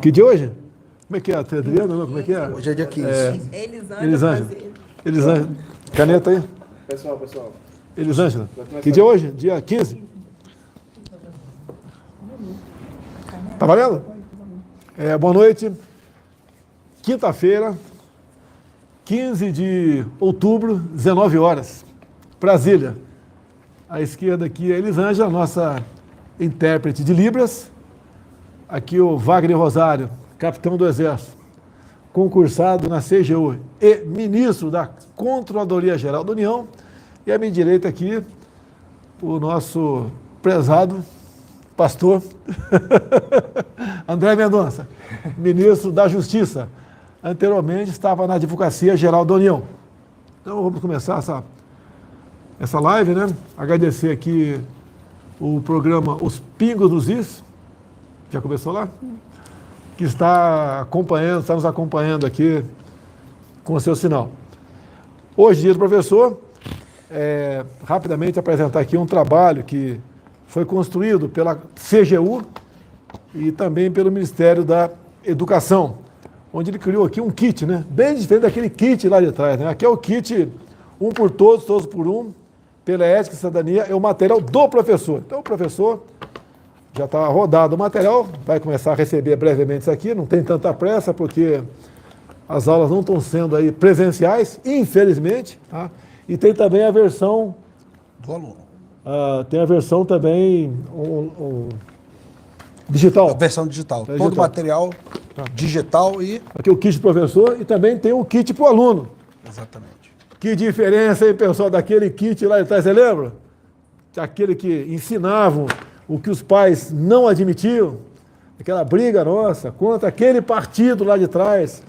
Que dia hoje? Como é que é? Adriana, não? Como é que é? Hoje é dia 15. Elisângela. Elisângela. Caneta aí. Pessoal. Elisângela. Que dia é hoje? Dia 15? Tá valendo? Boa noite. Quinta-feira, 15 de outubro, 19 horas. Brasília. À esquerda aqui é a Elisângela, nossa intérprete de Libras. Aqui o Wagner Rosário, capitão do Exército, concursado na CGU e ministro da Controladoria Geral da União. E à minha direita aqui, o nosso prezado pastor André Mendonça, ministro da Justiça. Anteriormente estava na Advocacia Geral da União. Então vamos começar essa live, né? Agradecer aqui o programa Os Pingos nos Is. Já começou lá? Que está nos acompanhando aqui com o seu sinal. Hoje, dia do professor, rapidamente apresentar aqui um trabalho que foi construído pela CGU e também pelo Ministério da Educação, onde ele criou aqui um kit, né? Bem diferente daquele kit lá de trás, né? Aqui é o kit um por todos, todos por um, pela ética e cidadania, é o material do professor. Então o professor já está rodado o material, vai começar a receber brevemente isso aqui, não tem tanta pressa, porque as aulas não estão sendo aí presenciais, infelizmente, tá? E tem também a versão Do aluno. tem a versão também digital. A versão digital. É Todo o digital. material digital e... Aqui o kit do professor e também tem o kit para o aluno. Exatamente. Que diferença, hein, pessoal, daquele kit lá de trás, você lembra? Aquele que ensinavam o que os pais não admitiam, aquela briga nossa contra aquele partido lá de trás,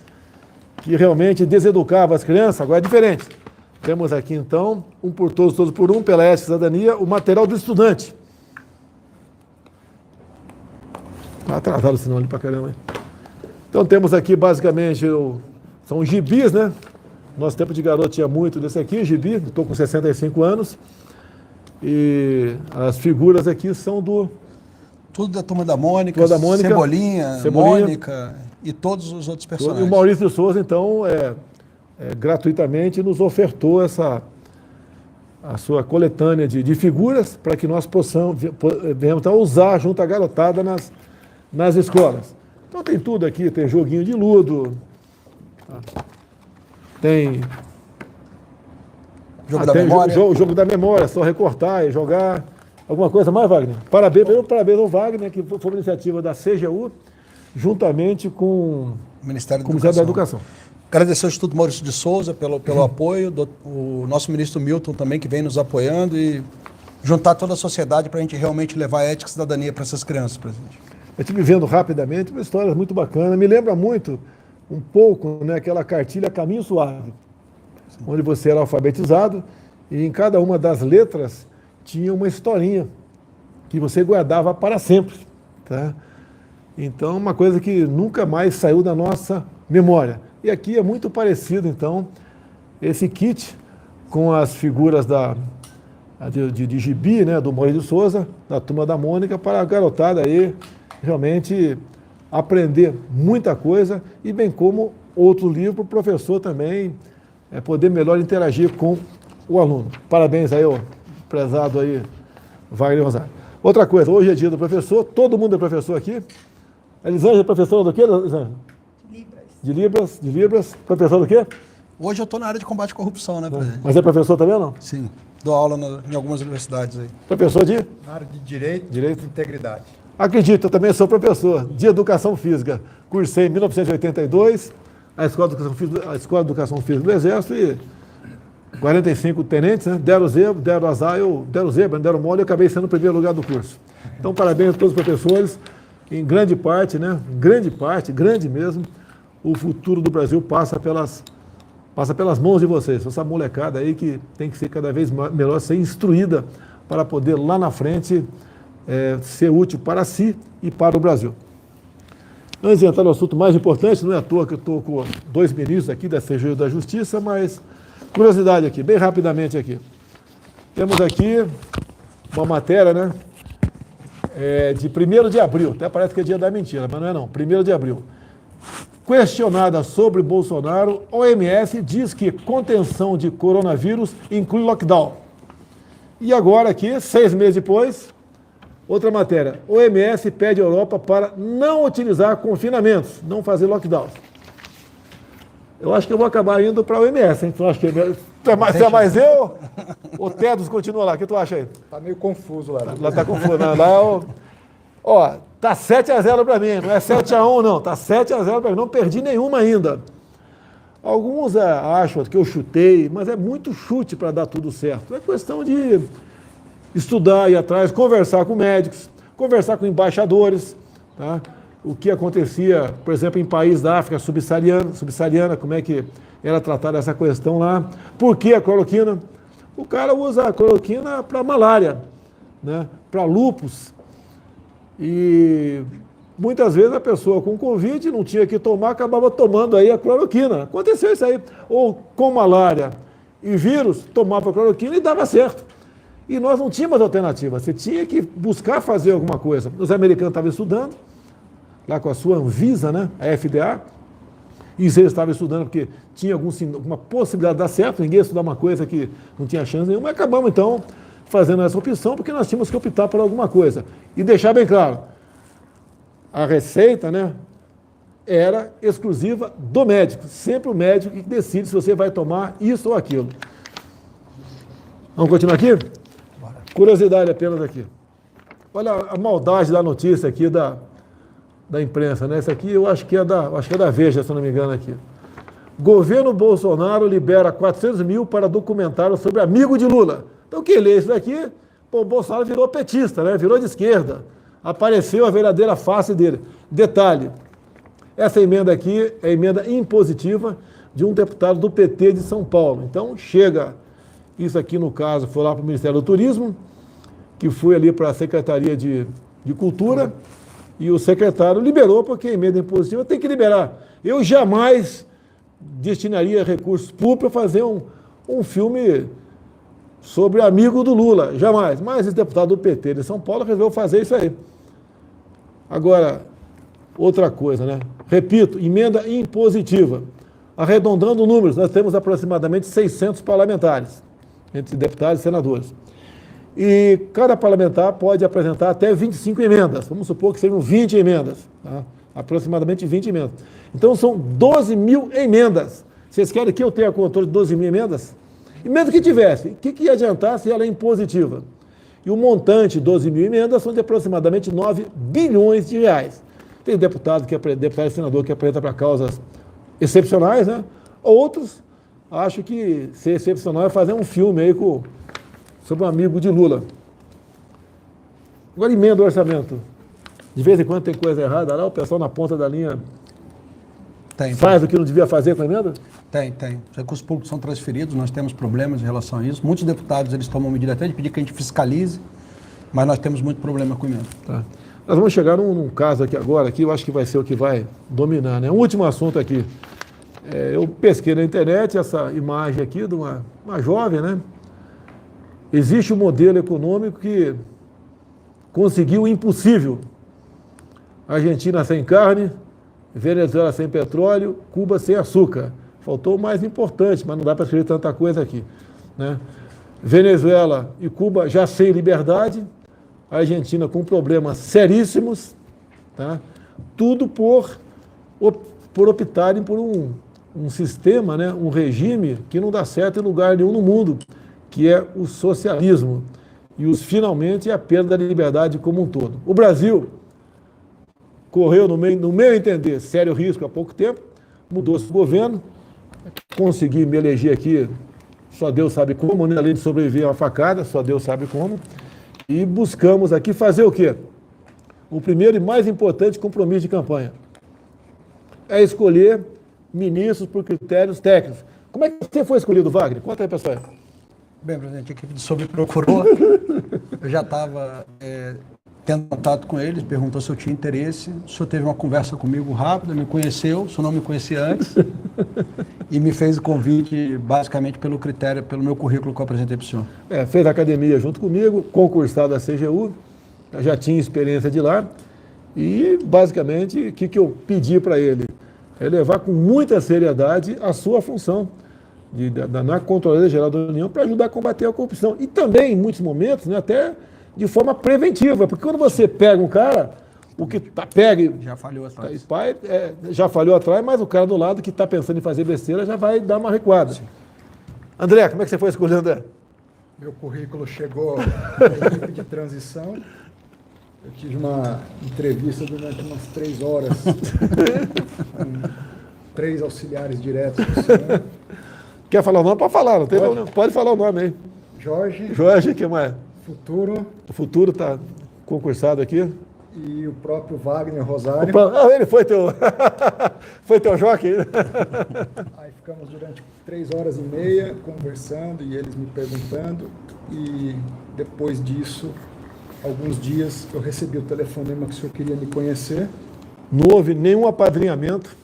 que realmente deseducava as crianças, agora é diferente. Temos aqui, então, um por todos, todos por um, pela ética e cidadania, o material do estudante. Está atrasado o sinal ali pra caramba, hein? Então, temos aqui, basicamente, são gibis, né? Nosso tempo de garoto tinha muito desse aqui, gibi, estou com 65 anos. E as figuras aqui são do... Tudo da Turma da Mônica, Turma da Mônica, Cebolinha, Mônica e todos os outros E personagens. o Maurício de Souza, então, gratuitamente nos ofertou a sua coletânea de figuras para que nós venhamos então, usar junto à garotada nas escolas. Então tem tudo aqui, tem joguinho de ludo, tem... Jogo da memória. Jogo da memória, só recortar e jogar. Alguma coisa mais, Wagner? Parabéns ao Wagner, que foi uma iniciativa da CGU, juntamente com O Ministério o Ministério da Educação. Agradecer ao Instituto Maurício de Souza pelo apoio, o nosso ministro Milton também, que vem nos apoiando, e juntar toda a sociedade para a gente realmente levar a ética e cidadania para essas crianças, presidente. Eu estive vendo rapidamente uma história muito bacana, me lembra muito, um pouco, né, aquela cartilha Caminho Suave, onde você era alfabetizado e em cada uma das letras tinha uma historinha que você guardava para sempre, tá? Então, uma coisa que nunca mais saiu da nossa memória. E aqui é muito parecido, então, esse kit com as figuras de gibi, né, do Maurício de Souza, da Turma da Mônica, para a garotada aí realmente aprender muita coisa e bem como outro livro para o professor também poder melhor interagir com o aluno. Parabéns aí, ó, prezado aí, Wagner Rosário. Outra coisa, hoje é dia do professor, todo mundo é professor aqui. A Elisângela é professora do quê, Elisângela? Libras. De Libras. Professor do quê? Hoje eu estou na área de combate à corrupção, né, presidente? Mas é professor também ou não? Sim. Dou aula em algumas universidades aí. Professor de? Na área de Direito e Integridade. Acredito, eu também sou professor de Educação Física. Cursei em 1982, a Escola de Educação Física do Exército e 45 tenentes, né? Deram zebra, deram azar, deram mole e eu acabei sendo o primeiro lugar do curso. Então, parabéns a todos os professores. Em grande parte, né? Grande mesmo, o futuro do Brasil passa pelas mãos de vocês. Essa molecada aí que tem que ser cada vez melhor, ser instruída para poder lá na frente ser útil para si e para o Brasil. Antes de entrar no assunto mais importante, não é à toa que eu estou com dois ministros aqui da CGU e da Justiça, mas curiosidade aqui, bem rapidamente aqui. Temos aqui uma matéria, né? de 1º de abril, até parece que é dia da mentira, mas não é não, 1º de abril. Questionada sobre Bolsonaro, OMS diz que contenção de coronavírus inclui lockdown. E agora aqui, 6 meses depois, outra matéria. OMS pede à Europa para não utilizar confinamentos, não fazer lockdowns. Eu acho que eu vou acabar indo para a OMS, hein? Tu acha que você é mais eu? O Tedros continua lá, o que tu acha aí? Tá meio confuso lá. Lá tá confuso, né? Lá, ó, tá 7-0 para mim, não é 7-1 não, tá 7-0 para mim, não perdi nenhuma ainda. Alguns acham que eu chutei, mas é muito chute para dar tudo certo. É questão de estudar, ir atrás, conversar com médicos, conversar com embaixadores, tá? O que acontecia, por exemplo, em países da África subsaariana, como é que era tratada essa questão lá. Por que a cloroquina? O cara usa a cloroquina para malária, né? Para lúpus. E muitas vezes a pessoa com Covid não tinha que tomar, acabava tomando aí a cloroquina. Aconteceu isso aí. Ou com malária e vírus, tomava a cloroquina e dava certo. E nós não tínhamos alternativa. Você tinha que buscar fazer alguma coisa. Os americanos estavam estudando, lá com a sua Anvisa, né, a FDA, e eles estavam estudando porque tinha alguma possibilidade de dar certo, ninguém ia estudar uma coisa que não tinha chance nenhuma, e acabamos então fazendo essa opção, porque nós tínhamos que optar por alguma coisa. E deixar bem claro, a receita, né, era exclusiva do médico, sempre o médico que decide se você vai tomar isso ou aquilo. Vamos continuar aqui? Curiosidade apenas aqui. Olha a maldade da notícia aqui da imprensa, né? Essa aqui eu acho que é da Veja, se eu não me engano aqui. Governo Bolsonaro libera 400 mil para documentário sobre amigo de Lula. Então quem lê isso daqui, pô, o Bolsonaro virou petista, né? Virou de esquerda. Apareceu a verdadeira face dele. Detalhe, essa emenda aqui é a emenda impositiva de um deputado do PT de São Paulo. Então chega, isso aqui no caso foi lá para o Ministério do Turismo, que foi ali para a Secretaria de Cultura, e o secretário liberou, porque a emenda impositiva tem que liberar. Eu jamais destinaria recursos públicos para fazer um filme sobre amigo do Lula, jamais. Mas esse deputado do PT de São Paulo resolveu fazer isso aí. Agora, outra coisa, né? Repito, emenda impositiva. Arredondando números, nós temos aproximadamente 600 parlamentares, entre deputados e senadores. E cada parlamentar pode apresentar até 25 emendas. Vamos supor que sejam 20 emendas. Tá? Aproximadamente 20 emendas. Então são 12 mil emendas. Vocês querem que eu tenha controle de 12 mil emendas? E mesmo que tivesse, o que ia adiantar se ela é impositiva? E o montante, 12 mil emendas, são de aproximadamente 9 bilhões de reais. Tem deputado e senador que apresenta para causas excepcionais, né? Outros acham que ser excepcional é fazer um filme aí sobre um amigo de Lula. Agora emenda o orçamento. De vez em quando tem coisa errada lá, o pessoal na ponta da linha faz o que não devia fazer com a emenda? Tem. Os recursos públicos são transferidos, nós temos problemas em relação a isso. Muitos deputados, eles tomam medida até de pedir que a gente fiscalize, mas nós temos muito problema com emenda. Tá. Nós vamos chegar num caso aqui agora, que eu acho que vai ser o que vai dominar, né? Um último assunto aqui. Eu pesquei na internet essa imagem aqui de uma jovem, né? Existe um modelo econômico que conseguiu o impossível. Argentina sem carne, Venezuela sem petróleo, Cuba sem açúcar. Faltou o mais importante, mas não dá para escrever tanta coisa aqui, né? Venezuela e Cuba já sem liberdade, a Argentina com problemas seríssimos, tá? Tudo por optarem por um sistema, né? Um regime que não dá certo em lugar nenhum no mundo, que é o socialismo, e finalmente a perda da liberdade como um todo. O Brasil correu, no meu entender, sério risco há pouco tempo, mudou-se o governo, consegui me eleger aqui, só Deus sabe como, né? Além de sobreviver a uma facada, só Deus sabe como, e buscamos aqui fazer o quê? O primeiro e mais importante compromisso de campanha é escolher ministros por critérios técnicos. Como é que você foi escolhido, Wagner? Conta aí, pessoal. Bem, presidente, a equipe de Sobre procurou. Eu já estava tendo contato com eles, perguntou se eu tinha interesse. O senhor teve uma conversa comigo rápida, me conheceu, o senhor não me conhecia antes, e me fez o convite basicamente pelo critério, pelo meu currículo que eu apresentei para o senhor. Fez academia junto comigo, concursado da CGU, já tinha experiência de lá, e basicamente o que eu pedi para ele? É levar com muita seriedade a sua função na Controladoria Geral da União para ajudar a combater a corrupção. E também, em muitos momentos, né, até de forma preventiva, porque quando você pega um cara, o que pega... Já falhou atrás. Já falhou atrás, mas o cara do lado que está pensando em fazer besteira já vai dar uma recuada. Sim. André, como é que você foi escolher, André? Meu currículo chegou na equipe de transição. Eu tive uma entrevista durante umas 3 horas com 3 auxiliares diretos do senhor. Quer falar o nome? Pode falar, não tem problema. Pode falar o nome aí. Jorge, que mais? Futuro. O Futuro está concursado aqui. E o próprio Wagner Rosário. Ele foi teu, foi teu jockey. Aí ficamos durante 3 horas e meia conversando e eles me perguntando. E depois disso, alguns dias, eu recebi o telefonema que o senhor queria me conhecer. Não houve nenhum apadrinhamento.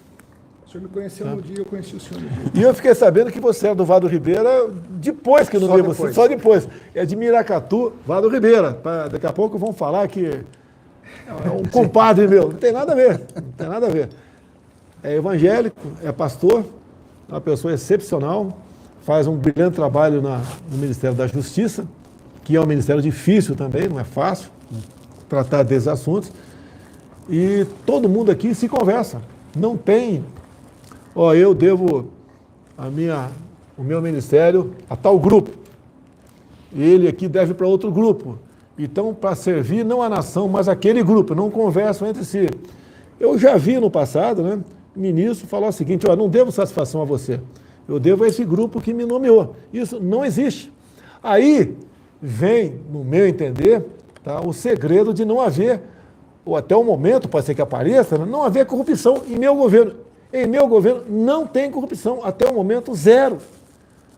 O senhor me conheceu no dia, eu conheci o senhor no dia. E eu fiquei sabendo que você era do Vado Ribeira depois que eu não vi você, só depois. É de Miracatu, Vado Ribeira. Daqui a pouco vão falar que é um compadre meu. Não tem nada a ver, não tem nada a ver. É evangélico, é pastor, é uma pessoa excepcional, faz um brilhante trabalho no Ministério da Justiça, que é um ministério difícil também, não é fácil tratar desses assuntos. E todo mundo aqui se conversa. Não tem... eu devo o meu ministério a tal grupo. Ele aqui deve para outro grupo. Então, para servir não a nação, mas aquele grupo, não conversam entre si. Eu já vi no passado, né, o ministro falar o seguinte: não devo satisfação a você, eu devo a esse grupo que me nomeou. Isso não existe. Aí vem, no meu entender, tá, o segredo de não haver, ou até o momento, pode ser que apareça, né, não haver corrupção em meu governo. Em meu governo não tem corrupção, até o momento zero.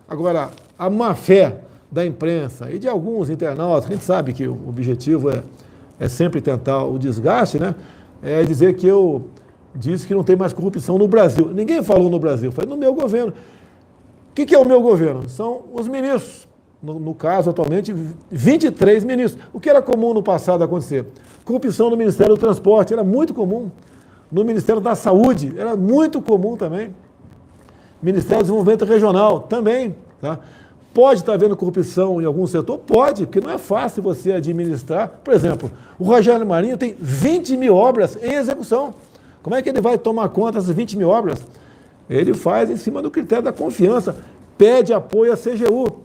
Agora, a má-fé da imprensa e de alguns internautas, a gente sabe que o objetivo é sempre tentar o desgaste, né? É dizer que eu disse que não tem mais corrupção no Brasil. Ninguém falou no Brasil, falei no meu governo. O que é o meu governo? São os ministros. No caso, atualmente, 23 ministros. O que era comum no passado acontecer? Corrupção no Ministério do Transporte era muito comum. No Ministério da Saúde era muito comum também. Ministério do Desenvolvimento Regional também, tá? Pode estar havendo corrupção em algum setor? Pode, porque não é fácil você administrar. Por exemplo, o Rogério Marinho tem 20 mil obras em execução. Como é que ele vai tomar conta dessas 20 mil obras? Ele faz em cima do critério da confiança, pede apoio à CGU.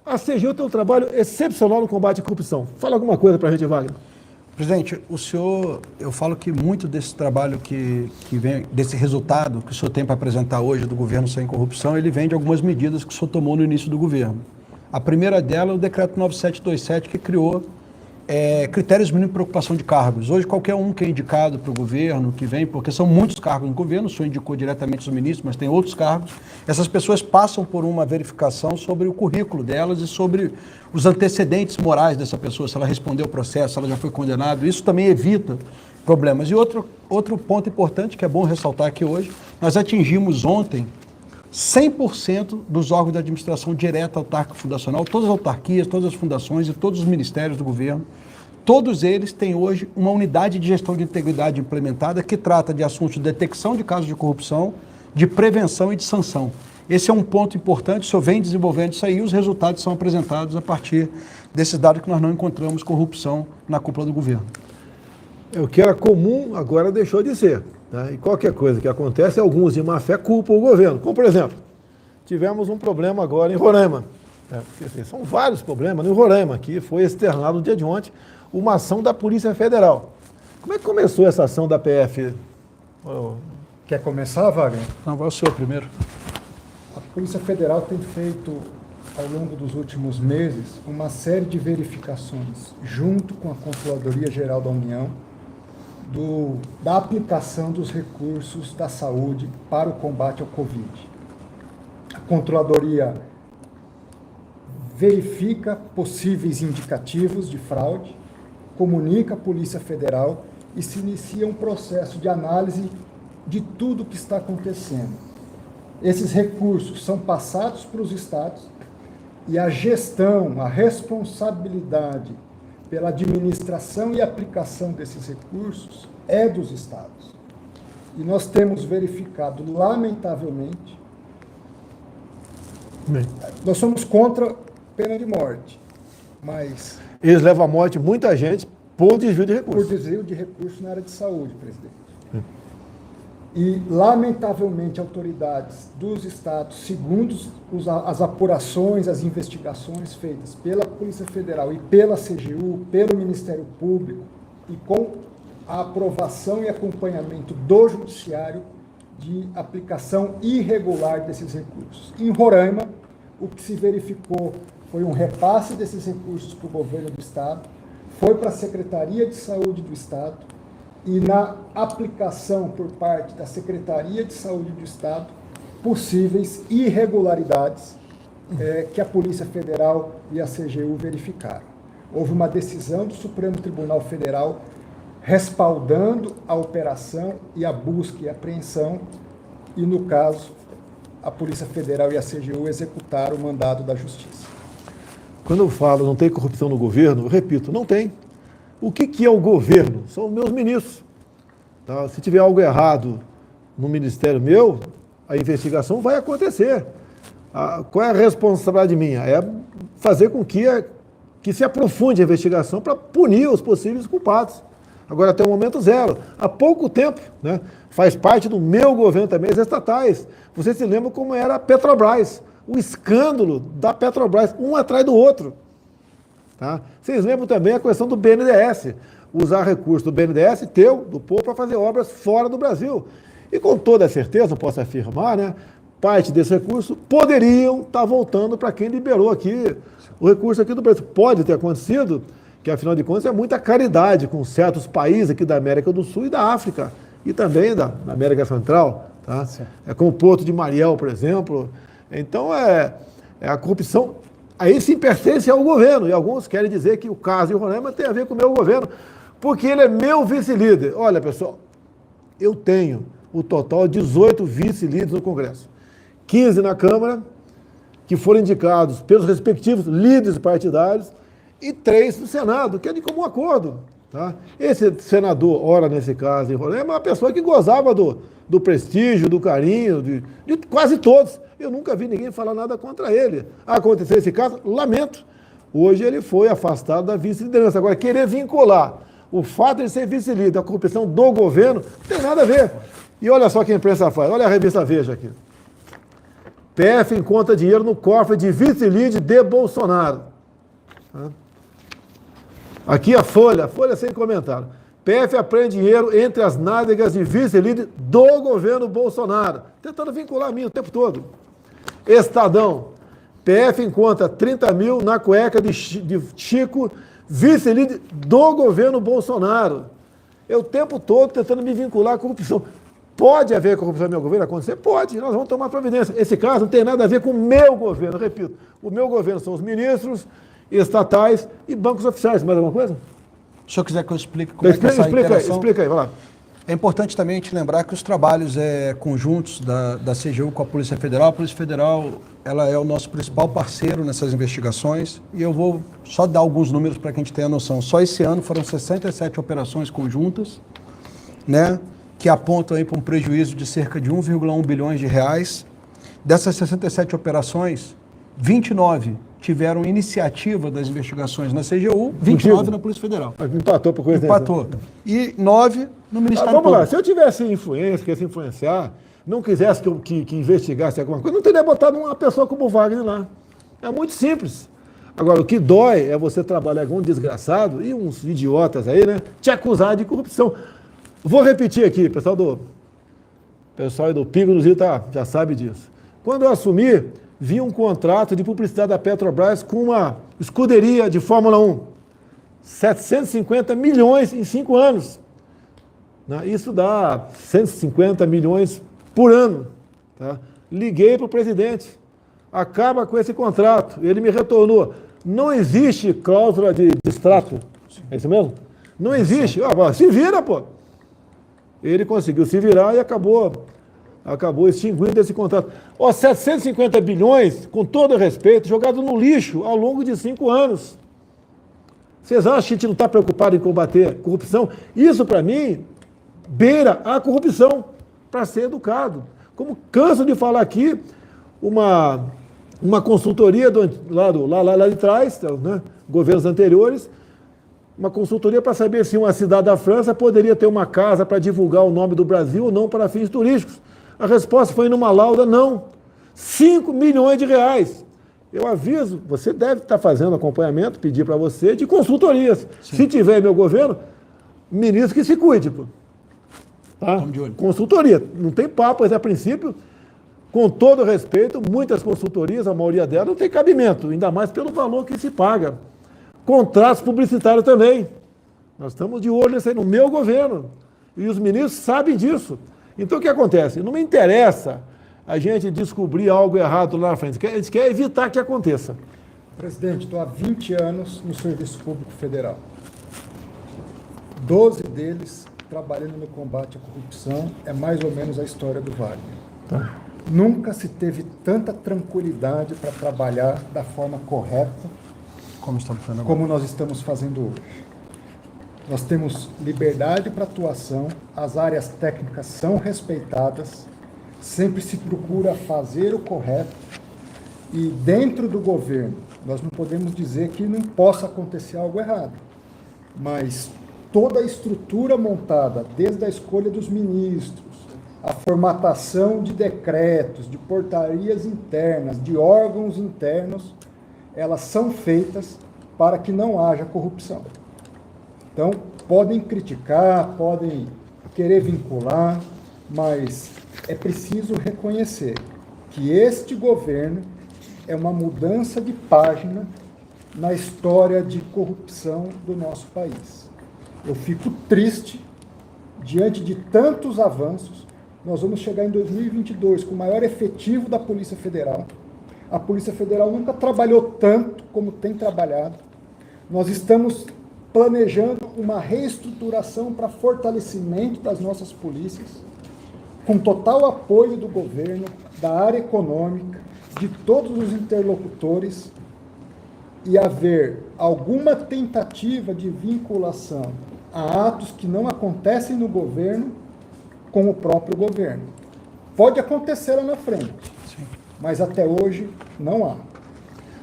A CGU tem um trabalho excepcional no combate à corrupção. Fala alguma coisa para a gente, Wagner. Presidente, o senhor, eu falo que muito desse trabalho que vem, desse resultado que o senhor tem para apresentar hoje do governo sem corrupção, ele vem de algumas medidas que o senhor tomou no início do governo. A primeira dela é o decreto 9727, que criou critérios mínimos de preocupação de cargos. Hoje, qualquer um que é indicado para o governo, que vem, porque são muitos cargos no governo, o senhor indicou diretamente os ministros, mas tem outros cargos, essas pessoas passam por uma verificação sobre o currículo delas e sobre os antecedentes morais dessa pessoa, se ela respondeu o processo, se ela já foi condenada. Isso também evita problemas. E outro ponto importante, que é bom ressaltar aqui hoje, nós atingimos ontem 100% dos órgãos de administração direta autárquica fundacional, todas as autarquias, todas as fundações e todos os ministérios do governo, todos eles têm hoje uma unidade de gestão de integridade implementada que trata de assuntos de detecção de casos de corrupção, de prevenção e de sanção. Esse é um ponto importante, o senhor vem desenvolvendo isso aí e os resultados são apresentados a partir desses dados que nós não encontramos corrupção na cúpula do governo. O que era comum agora deixou de ser. Tá? E qualquer coisa que acontece, alguns de má fé culpam o governo. Como, por exemplo, tivemos um problema agora em Roraima. São vários problemas no Roraima, que foi externado no dia de ontem, uma ação da Polícia Federal. Como é que começou essa ação da PF? Quer começar, Wagner? Não, vai o senhor primeiro. A Polícia Federal tem feito, ao longo dos últimos meses, uma série de verificações, junto com a Controladoria Geral da União, da aplicação dos recursos da saúde para o combate ao Covid. A Controladoria verifica possíveis indicativos de fraude, comunica à Polícia Federal e se inicia um processo de análise de tudo o que está acontecendo. Esses recursos são passados para os estados e a gestão, a responsabilidade pela administração e aplicação desses recursos é dos estados. E nós temos verificado, lamentavelmente, nós somos contra pena de morte, mas... Eles levam à morte muita gente por desvio de Por recursos. desvio de recursos na área de saúde, presidente. E, lamentavelmente, autoridades dos estados, segundo as apurações, as investigações feitas pela Polícia Federal e pela CGU, pelo Ministério Público, e com a aprovação e acompanhamento do Judiciário de aplicação irregular desses recursos. Em Roraima, o que se verificou foi um repasse desses recursos para o governo do Estado, foi para a Secretaria de Saúde do Estado, e na aplicação por parte da Secretaria de Saúde do Estado, possíveis irregularidades que a Polícia Federal e a CGU verificaram. Houve uma decisão do Supremo Tribunal Federal respaldando a operação e a busca e apreensão, e, no caso, a Polícia Federal e a CGU executaram o mandado da Justiça. Quando eu falo não tem corrupção no governo, eu repito, não tem. O que é o governo? São os meus ministros. Tá? Se tiver algo errado no ministério meu, a investigação vai acontecer. Qual é a responsabilidade minha? É fazer com que se aprofunde a investigação para punir os possíveis culpados. Agora, até o momento, zero. Há pouco tempo, né, faz parte do meu governo também, as estatais. Você se lembra como era a Petrobras, o escândalo da Petrobras, um atrás do outro. Tá? Vocês lembram também a questão do BNDES, usar recurso do BNDES, do povo, para fazer obras fora do Brasil. E com toda certeza, posso afirmar, né, parte desse recurso poderiam estar voltando para quem liberou aqui o recurso aqui do Brasil. Pode ter acontecido, que afinal de contas é muita caridade com certos países aqui da América do Sul e da África, e também da América Central. Tá? É como o Porto de Mariel, por exemplo. Então, é a corrupção, aí sim pertence ao governo, e alguns querem dizer que o caso de Roraima tem a ver com o meu governo, porque ele é meu vice-líder. Olha, pessoal, eu tenho o total de 18 vice-líderes no Congresso, 15 na Câmara, que foram indicados pelos respectivos líderes partidários, e 3 no Senado, que é de comum acordo. Tá? Esse senador, ora nesse caso em Roraima, é uma pessoa que gozava do prestígio, do carinho, de quase todos. Eu nunca vi ninguém falar nada contra ele. Aconteceu esse caso, lamento. Hoje ele foi afastado da vice-liderança. Agora, querer vincular o fato de ser vice-líder à corrupção do governo, não tem nada a ver. E olha só o que a imprensa faz. Olha a revista Veja aqui. PF encontra dinheiro no cofre de vice-líder de Bolsonaro. Aqui a Folha sem comentário. PF apreende dinheiro entre as nádegas de vice-líder do governo Bolsonaro. Tentando vincular a mim o tempo todo. Estadão. PF encontra 30 mil na cueca de Chico, vice-líder do governo Bolsonaro. Eu o tempo todo tentando me vincular à corrupção. Pode haver corrupção no meu governo? Acontecer? Pode, nós vamos tomar providência. Esse caso não tem nada a ver com o meu governo, repito. O meu governo são os ministros, estatais e bancos oficiais. Mais alguma coisa? Se o senhor quiser que eu explique como é que essa interação... Explica aí, vai lá. É importante também a gente lembrar que os trabalhos conjuntos da CGU com a Polícia Federal ela é o nosso principal parceiro nessas investigações, e eu vou só dar alguns números para que a gente tenha noção. Só esse ano foram 67 operações conjuntas, né, que apontam aí para um prejuízo de cerca de 1,1 bilhões de reais. Dessas 67 operações, 29 tiveram iniciativa das investigações na CGU, 29 na Polícia Federal. Empatou por coincidência. Empatou. E 9 no Ministério Vamos Público. lá, se eu tivesse influência, quisesse influenciar, não quisesse que investigasse alguma coisa, não teria botado uma pessoa como o Wagner lá. É muito simples. Agora, o que dói é você trabalhar com um desgraçado e uns idiotas aí, né, te acusar de corrupção. Vou repetir aqui, pessoal aí do Pingo do Rio já sabe disso. Quando eu assumi, vi um contrato de publicidade da Petrobras com uma escuderia de Fórmula 1. 750 milhões em 5 anos. Isso dá 150 milhões por ano. Tá? Liguei para o presidente. Acaba com esse contrato. Ele me retornou. Não existe cláusula de extrato. É isso mesmo? Não existe. Se vira, pô. Ele conseguiu se virar e acabou extinguindo esse contrato. 750 bilhões, com todo respeito, jogado no lixo ao longo de 5 anos. Vocês acham que a gente não está preocupado em combater corrupção? Isso, para mim, beira a corrupção, para ser educado. Como canso de falar aqui, uma consultoria lá de trás, né, governos anteriores, uma consultoria para saber se uma cidade da França poderia ter uma casa para divulgar o nome do Brasil ou não para fins turísticos. A resposta foi numa lauda, não. 5 milhões de reais. Eu aviso, você deve estar fazendo acompanhamento, pedir para você, de consultorias. Sim. Se tiver meu governo, ministro que se cuide. Pô. Tá? Consultoria. Não tem papo, mas a princípio, com todo respeito, muitas consultorias, a maioria delas, não tem cabimento, ainda mais pelo valor que se paga. Contratos publicitários também. Nós estamos de olho nisso aí no meu governo. E os ministros sabem disso. Então o que acontece? Não me interessa a gente descobrir algo errado lá na frente. A gente quer evitar que aconteça. Presidente, estou há 20 anos no Serviço Público Federal. 12 deles trabalhando no combate à corrupção. É mais ou menos a história do Wagner. Tá. Nunca se teve tanta tranquilidade para trabalhar da forma correta como nós estamos fazendo hoje. Nós temos liberdade para atuação, as áreas técnicas são respeitadas, sempre se procura fazer o correto e dentro do governo, nós não podemos dizer que não possa acontecer algo errado, mas toda a estrutura montada, desde a escolha dos ministros, a formatação de decretos, de portarias internas, de órgãos internos, elas são feitas para que não haja corrupção. Então, podem criticar, podem querer vincular, mas é preciso reconhecer que este governo é uma mudança de página na história de corrupção do nosso país. Eu fico triste, diante de tantos avanços, nós vamos chegar em 2022 com o maior efetivo da Polícia Federal. A Polícia Federal nunca trabalhou tanto como tem trabalhado. Nós estamos planejando uma reestruturação para fortalecimento das nossas polícias, com total apoio do governo, da área econômica, de todos os interlocutores, e haver alguma tentativa de vinculação a atos que não acontecem no governo com o próprio governo. Pode acontecer lá na frente, sim, mas até hoje não há.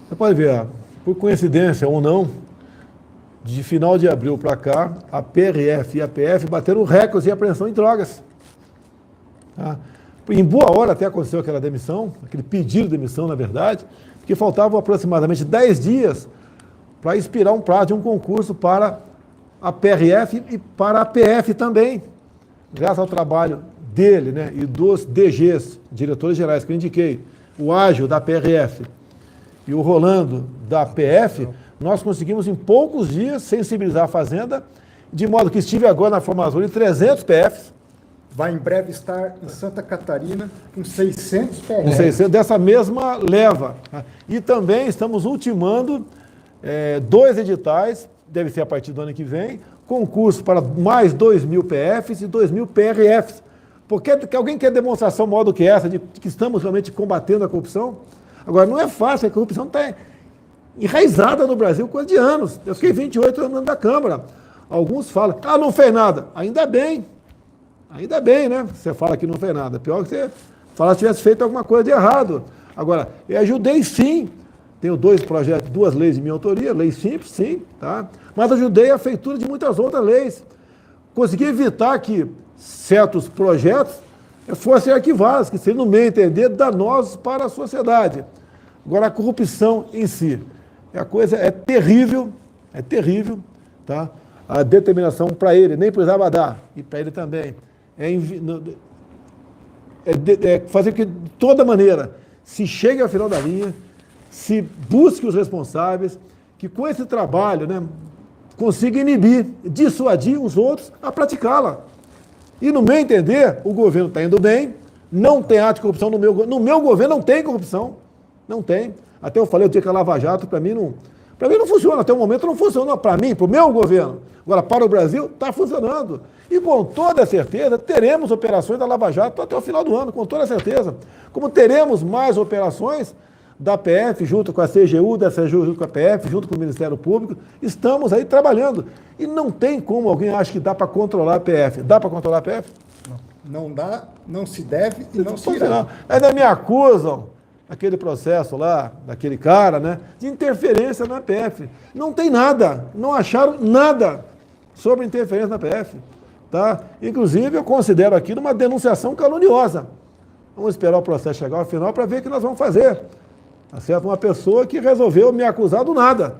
Você pode ver, por coincidência ou não, de final de abril para cá, a PRF e a PF bateram recordes de apreensão em drogas. Tá? Em boa hora até aconteceu aquela demissão, aquele pedido de demissão, na verdade, porque faltavam aproximadamente 10 dias para expirar um prazo de um concurso para a PRF e para a PF também. Graças ao trabalho dele, né, e dos DGs, diretores gerais, que eu indiquei, o Ágil da PRF e o Rolando da PF, nós conseguimos em poucos dias sensibilizar a Fazenda, de modo que estive agora na formação de 300 PFs. Vai em breve estar em Santa Catarina com 600 PFs. Com 600, dessa mesma leva. E também estamos ultimando 2 editais, deve ser a partir do ano que vem, concurso para mais 2.000 PFs e 2.000 PRFs. Porque alguém quer demonstração maior do que essa, de que estamos realmente combatendo a corrupção? Agora, não é fácil, a corrupção está enraizada no Brasil, coisa de anos. Eu fiquei 28 anos da Câmara. Alguns falam, não fez nada. Ainda bem, né? Você fala que não fez nada. Pior que você falar se tivesse feito alguma coisa de errado. Agora, eu ajudei sim. Tenho 2 projetos, 2 leis de minha autoria, lei simples, sim, tá? Mas ajudei a feitura de muitas outras leis. Consegui evitar que certos projetos fossem arquivados, que seriam, no meu entender, danosos para a sociedade. Agora, a corrupção em si, a coisa é terrível, tá? A determinação para ele, nem precisava dar, e para ele também, fazer que, de toda maneira, se chegue ao final da linha, se busque os responsáveis, que com esse trabalho, né, consiga inibir, dissuadir os outros a praticá-la. E, no meu entender, o governo está indo bem, não tem ato de corrupção no meu governo, não tem corrupção, não tem. Até eu falei o dia que a Lava Jato, para mim não funciona, até o momento não funciona para mim, para o meu governo. Agora, para o Brasil, está funcionando. E com toda certeza, teremos operações da Lava Jato até o final do ano, com toda certeza. Como teremos mais operações da PF, junto com a CGU, da CGU junto com a PF, junto com o Ministério Público, estamos aí trabalhando. E não tem como alguém acha que dá para controlar a PF. Dá para controlar a PF? Não dá, não se deve e não se irá. Ainda me acusam, aquele processo lá, daquele cara, né, de interferência na PF. Não tem nada, não acharam nada sobre interferência na PF. Tá? Inclusive, eu considero aquilo uma denunciação caluniosa. Vamos esperar o processo chegar ao final para ver o que nós vamos fazer. Tá certo? Uma pessoa que resolveu me acusar do nada.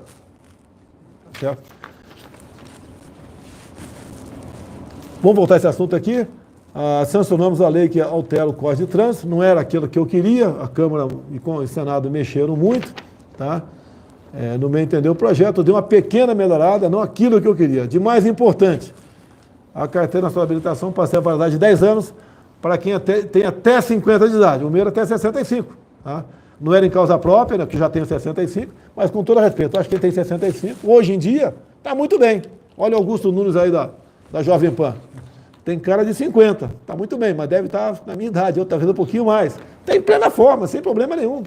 Tá certo? Vamos voltar a esse assunto aqui. Sancionamos a lei que altera o Código de Trânsito. Não era aquilo que eu queria. A Câmara e o Senado mexeram muito. Tá? No meu entender, o projeto deu uma pequena melhorada, não aquilo que eu queria. De mais importante, a carteira nacional de habilitação passa a validade de 10 anos para quem tem até 50 de idade. O meu era até 65. Tá? Não era em causa própria, né, que já tenho 65, mas com todo respeito, acho que ele tem 65. Hoje em dia, está muito bem. Olha o Augusto Nunes aí da Jovem Pan. Tem cara de 50, está muito bem, mas deve estar na minha idade, eu talvez um pouquinho mais. Está em plena forma, sem problema nenhum.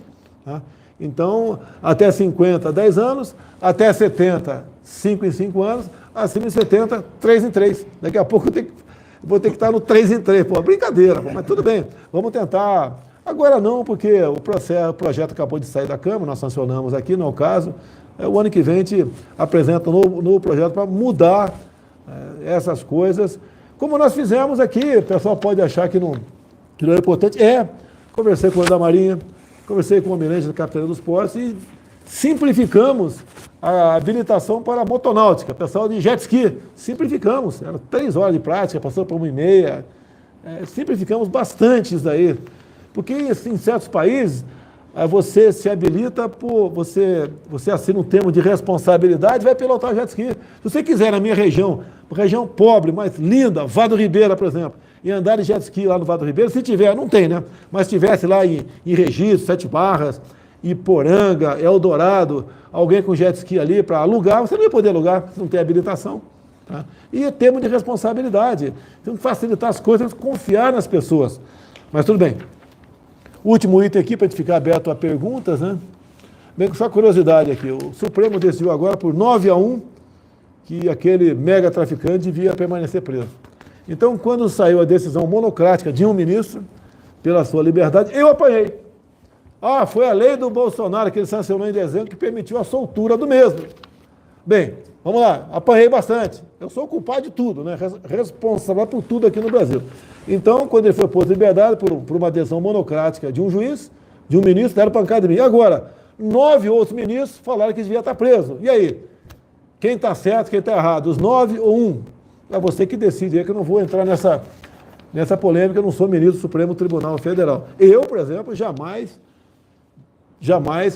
Tá? Então, até 50, 10 anos, até 70, 5 em 5 anos, acima de 70, 3 em 3. Daqui a pouco eu vou ter que estar no 3 em 3. Pô, brincadeira, mas tudo bem. Vamos tentar. Agora não, porque o projeto acabou de sair da Câmara, nós sancionamos aqui, não é o caso. O ano que vem a gente apresenta um novo projeto para mudar essas coisas, como nós fizemos aqui. O pessoal pode achar que não é importante. Conversei com o da Marinha, conversei com o almirante da Capitania dos Portos e simplificamos a habilitação para a motonáutica. Pessoal de jet ski, simplificamos. Eram 3 horas de prática, passou para 1h30. Simplificamos bastante isso daí. Porque em certos países, você se habilita por... Você assina um termo de responsabilidade e vai pilotar jet ski. Se você quiser, na minha região pobre, mas linda, Vado Ribeira, por exemplo, e andar de jet ski lá no Vado Ribeira, se tiver, não tem, né? Mas se tivesse lá em Registro, 7 Barras, Iporanga, Eldorado, alguém com jet ski ali para alugar, você não ia poder alugar, se não tem habilitação. Tá? E é termo de responsabilidade. Tem que facilitar as coisas, confiar nas pessoas. Mas tudo bem. Último item aqui, para a gente ficar aberto a perguntas, né? Bem, com só curiosidade aqui, o Supremo decidiu agora por 9-1 que aquele mega traficante devia permanecer preso. Então, quando saiu a decisão monocrática de um ministro, pela sua liberdade, eu apanhei. Foi a lei do Bolsonaro que ele sancionou em dezembro que permitiu a soltura do mesmo. Bem, vamos lá, apanhei bastante. Eu sou culpado de tudo, né? Responsável por tudo aqui no Brasil. Então, quando ele foi posto em liberdade por uma decisão monocrática de um juiz, de um ministro, deram pancada em mim. Agora, 9 outros ministros falaram que devia estar preso. E aí? Quem está certo, quem está errado? Os 9 ou 1? É você que decide, é que eu não vou entrar nessa polêmica, eu não sou ministro do Supremo Tribunal Federal. Eu, por exemplo, jamais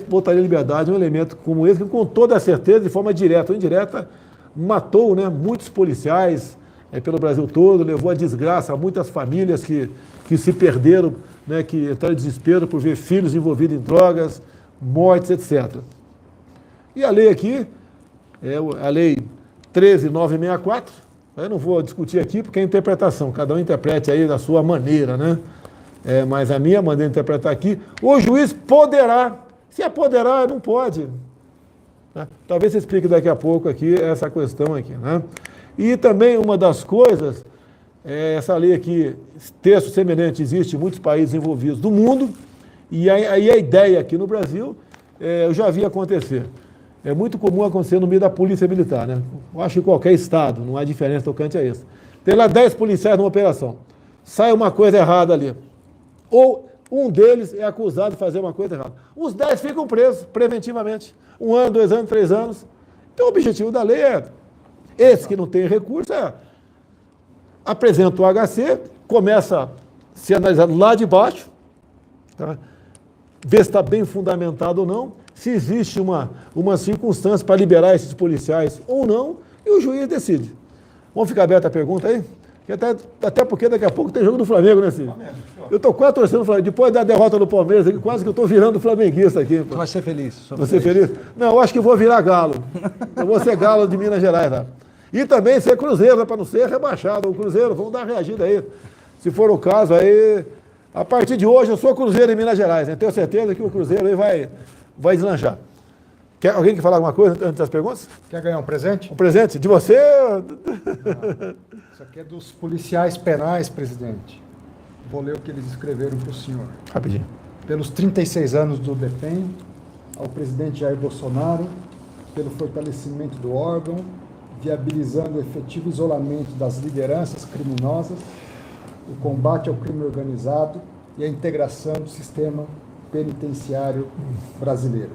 botaria em liberdade um elemento como esse, que com toda a certeza, de forma direta ou indireta, matou, né, muitos policiais pelo Brasil todo, levou a desgraça a muitas famílias que se perderam, né, que entraram em desespero por ver filhos envolvidos em drogas, mortes, etc. E a lei aqui, a lei 13.964, eu não vou discutir aqui porque é interpretação, cada um interprete aí da sua maneira, né? Mas a minha maneira de interpretar aqui, o juiz poderá, se apoderar, não pode. Né? Talvez você explique daqui a pouco aqui essa questão aqui, né? E também uma das coisas, essa lei aqui, texto semelhante, existe em muitos países envolvidos do mundo, e aí a ideia aqui no Brasil, eu já vi acontecer. É muito comum acontecer no meio da polícia militar, né? Eu acho que qualquer estado, não há diferença tocante a isso. Tem lá 10 policiais numa operação, sai uma coisa errada ali, ou um deles é acusado de fazer uma coisa errada. Os 10 ficam presos preventivamente, 1 ano, 2 anos, 3 anos. Então o objetivo da lei esse que não tem recurso, apresenta o HC, começa a ser analisado lá de baixo, tá? Ver se está bem fundamentado ou não, se existe uma circunstância para liberar esses policiais ou não, e o juiz decide. Vamos ficar aberta a pergunta aí? Até porque daqui a pouco tem jogo do Flamengo, né, Cid? Eu estou quase torcendo o Flamengo. Depois da derrota do Palmeiras, quase que eu estou virando flamenguista aqui. Você vai ser feliz. Você feliz? Não, eu acho que vou virar galo. Eu vou ser galo de Minas Gerais, tá? E também ser Cruzeiro, para não ser rebaixado. O Cruzeiro, vamos dar uma reagida aí. Se for o caso, aí A partir de hoje eu sou Cruzeiro em Minas Gerais, né? Tenho certeza que o Cruzeiro aí vai deslanchar. Alguém quer falar alguma coisa antes das perguntas? Quer ganhar um presente? Um presente de você? Isso aqui é dos policiais penais, presidente. Vou ler o que eles escreveram para o senhor. Rapidinho. Pelos 36 anos do DEPEN, ao presidente Jair Bolsonaro, pelo fortalecimento do órgão, viabilizando o efetivo isolamento das lideranças criminosas, o combate ao crime organizado e a integração do sistema penitenciário brasileiro.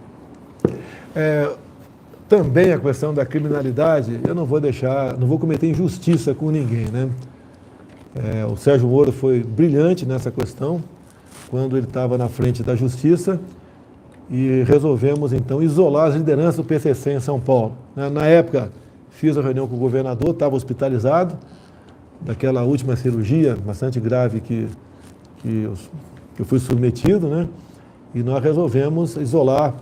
Também a questão da criminalidade, eu não vou cometer injustiça com ninguém, né? O Sérgio Moro foi brilhante nessa questão, quando ele estava na frente da Justiça, e resolvemos, então, isolar as lideranças do PCC em São Paulo. Na época, fiz a reunião com o governador, estava hospitalizado, daquela última cirurgia bastante grave que eu fui submetido, né? E nós resolvemos isolar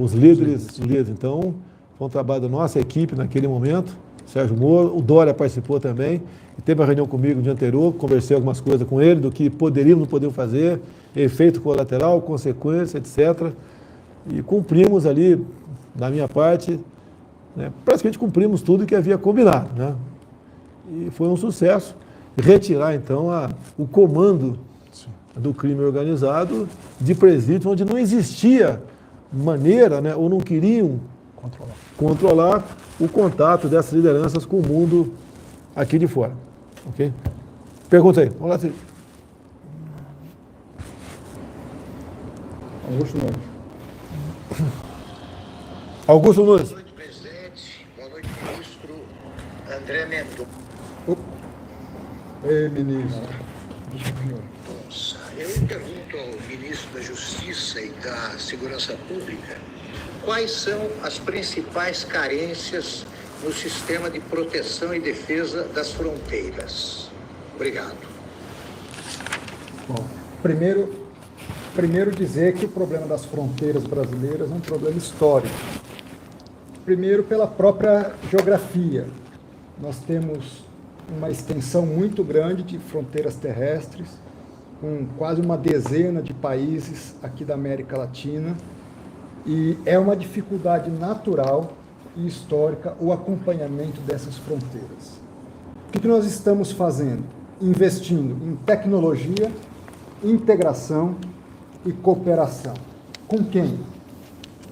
os líderes. Então, foi um trabalho da nossa equipe naquele momento, Sérgio Moro, o Dória participou também, e teve uma reunião comigo no dia anterior, conversei algumas coisas com ele, do que poderíamos, não podíamos fazer, efeito colateral, consequência, etc. E cumprimos ali, da minha parte, né, praticamente cumprimos tudo que havia combinado, né? E foi um sucesso retirar, então, o comando do crime organizado de presídios onde não existia maneira, né, ou não queriam controlar o contato dessas lideranças com o mundo aqui de fora. Ok? Pergunta aí. Vamos lá, Cid. Augusto Nunes. Augusto Nunes. Boa noite, presidente. Boa noite, ministro André Mendonça. Ei, ministro. Eu pergunto ao ministro da Justiça e da Segurança Pública quais são as principais carências no sistema de proteção e defesa das fronteiras. Obrigado. Bom, primeiro dizer que o problema das fronteiras brasileiras é um problema histórico. Primeiro, pela própria geografia. Nós temos uma extensão muito grande de fronteiras terrestres, com quase uma dezena de países aqui da América Latina, e é uma dificuldade natural e histórica o acompanhamento dessas fronteiras. O que nós estamos fazendo? Investindo em tecnologia, integração e cooperação. Com quem?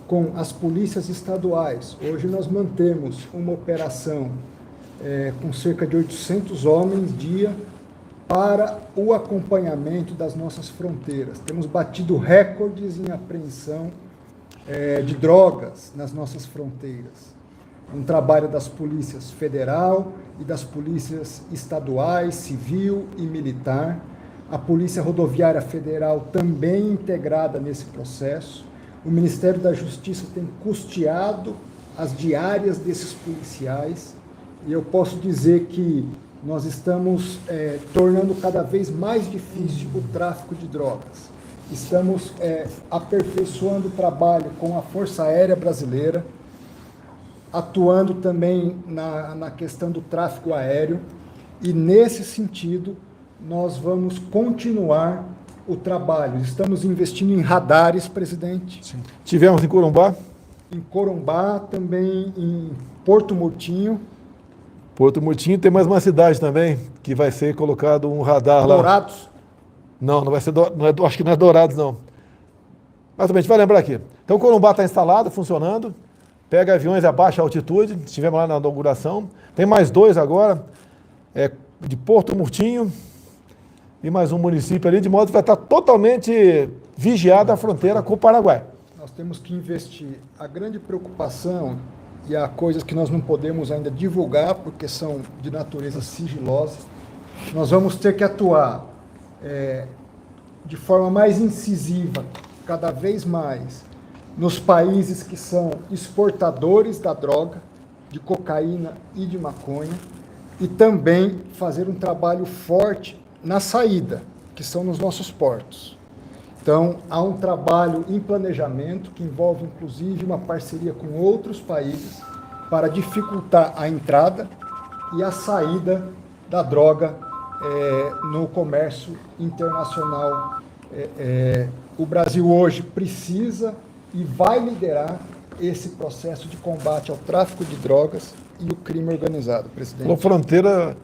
Com as polícias estaduais. Hoje nós mantemos uma operação com cerca de 800 homens dia para o acompanhamento das nossas fronteiras. Temos batido recordes em apreensão de drogas nas nossas fronteiras. Um trabalho das polícias federal e das polícias estaduais, civil e militar. A Polícia Rodoviária Federal também integrada nesse processo. O Ministério da Justiça tem custeado as diárias desses policiais. E eu posso dizer que nós estamos tornando cada vez mais difícil o tráfico de drogas. Estamos aperfeiçoando o trabalho com a Força Aérea Brasileira, atuando também na questão do tráfego aéreo, e nesse sentido nós vamos continuar o trabalho. Estamos investindo em radares, presidente. Sim. Tivemos em Corumbá. Em Corumbá, também em Porto Murtinho. Porto Murtinho, tem mais uma cidade também, que vai ser colocado um radar lá. Dourados? Não vai ser, acho que não é Dourados, não. Mas também a gente vai lembrar aqui. Então, Corumbá está instalado, funcionando, pega aviões a baixa altitude, estivemos lá na inauguração. Tem mais dois agora, de Porto Murtinho e mais um município ali, de modo que vai estar totalmente vigiada a fronteira com o Paraguai. Nós temos que investir. A grande preocupação, e há coisas que nós não podemos ainda divulgar, porque são de natureza sigilosa, nós vamos ter que atuar de forma mais incisiva, cada vez mais, nos países que são exportadores da droga, de cocaína e de maconha, e também fazer um trabalho forte na saída, que são nos nossos portos. Então, há um trabalho em planejamento que envolve, inclusive, uma parceria com outros países para dificultar a entrada e a saída da droga no comércio internacional. O Brasil hoje precisa e vai liderar esse processo de combate ao tráfico de drogas e o crime organizado, presidente. A fronteira,